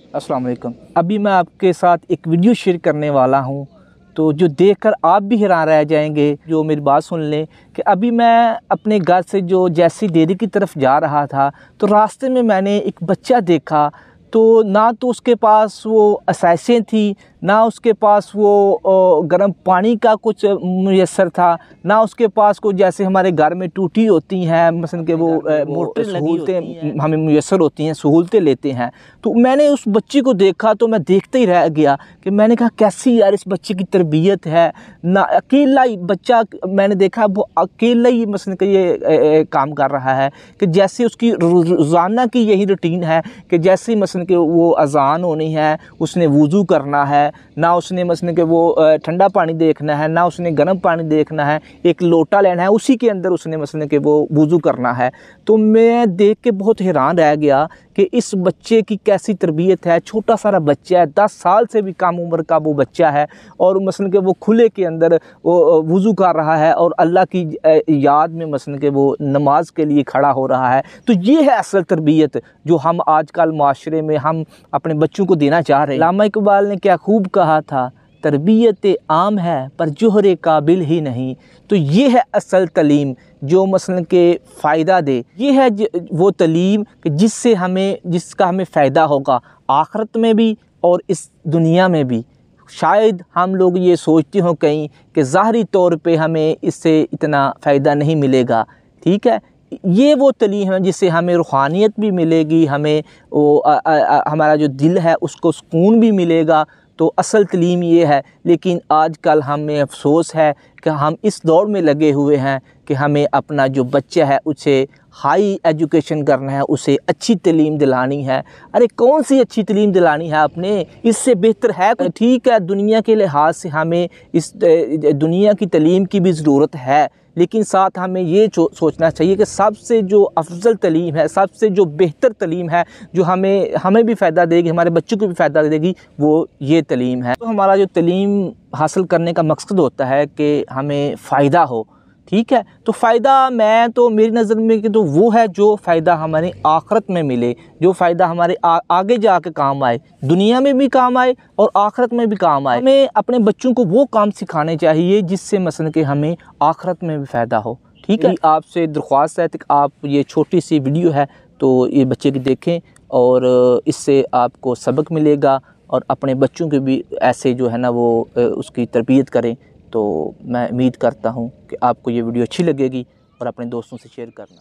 अस्सलाम वालेकुम। अभी मैं आपके साथ एक वीडियो शेयर करने वाला हूँ, तो जो देखकर आप भी हैरान रह जाएंगे जो मेरी बात सुन लें कि अभी मैं अपने घर से जो जैसी डेयरी की तरफ जा रहा था तो रास्ते में मैंने एक बच्चा देखा। तो ना तो उसके पास वो असाइसें थी, ना उसके पास वो गर्म पानी का कुछ मुयस्सर था, ना उसके पास को जैसे हमारे घर में टूटी होती हैं मसलन के वो सहूलतें हमें मुयस्सर होती हैं, सहूलतें लेते हैं। तो मैंने उस बच्चे को देखा तो मैं देखते ही रह गया कि मैंने कहा कैसी यार इस बच्चे की तरबियत है ना। अकेला ही बच्चा मैंने देखा, वो अकेला ही मसलन के ये काम कर रहा है कि जैसे उसकी रोज़ाना की यही रूटीन है कि जैसे मसलन कि वो अज़ान होनी है उसने वज़ू करना है, ना उसने मसलन कि वो ठंडा पानी देखना है, ना उसने गर्म पानी देखना है, एक लोटा लेना है उसी के अंदर उसने मसलन कि वो वज़ू करना है। तो मैं देख के बहुत हैरान रह गया कि इस बच्चे की कैसी तरबियत है। छोटा सारा बच्चा है, 10 साल से भी कम उम्र का वो बच्चा है और मसलन कि वो खुले के अंदर वो वज़ू कर रहा है और अल्लाह की याद में मसलन कि वो नमाज के लिए खड़ा हो रहा है। तो ये है असल तरबियत जो हम आजकल माशरे में हम अपने बच्चों को देना चाह रहे हैं। अल्लामा इकबाल ने क्या खूब कहा था, तरबियत आम है पर जोहरे काबिल ही नहीं। तो ये है असल तलीम जो मसलन के फ़ायदा दे। ये है वो तलीम कि जिसका हमें फ़ायदा होगा आखिरत में भी और इस दुनिया में भी। शायद हम लोग ये सोचते हों कहीं कि ज़ाहरी तौर पे हमें इससे इतना फ़ायदा नहीं मिलेगा, ठीक है। ये वो तलीम है जिससे हमें रूहानियत भी मिलेगी, हमें वो हमारा जो दिल है उसको सुकून भी मिलेगा। तो असल तलीम ये है। लेकिन आजकल हमें अफसोस है कि हम इस दौर में लगे हुए हैं कि हमें अपना जो बच्चा है उसे हाई एजुकेशन करना है, उसे अच्छी तलीम दिलानी है। अरे कौन सी अच्छी तलीम दिलानी है आपने, इससे बेहतर है ठीक है दुनिया के लिहाज से हमें इस दुनिया की तलीम की भी ज़रूरत है, लेकिन साथ हमें ये सोचना चाहिए कि सबसे जो अफजल तलीम है, सबसे जो बेहतर तलीम है जो हमें भी फ़ायदा देगी, हमारे बच्चों को भी फ़ायदा देगी, वो ये तलीम है। तो हमारा जो तलीम हासिल करने का मकसद होता है कि हमें फ़ायदा हो, ठीक है। तो फ़ायदा मेरी नज़र में कि तो वो है जो फ़ायदा हमारे आखिरत में मिले, जो फ़ायदा हमारे आगे जाके काम आए, दुनिया में भी काम आए और आखिरत में भी काम आए। हमें अपने बच्चों को वो काम सिखाने चाहिए जिससे मसलन कि हमें आखिरत में भी फ़ायदा हो, ठीक है। आपसे दरख्वास्त है कि आप ये छोटी सी वीडियो है तो ये बच्चे की देखें और इससे आपको सबक मिलेगा और अपने बच्चों के भी ऐसे जो है ना वो उसकी तरबियत करें। तो मैं उम्मीद करता हूँ कि आपको ये वीडियो अच्छी लगेगी और अपने दोस्तों से शेयर करना।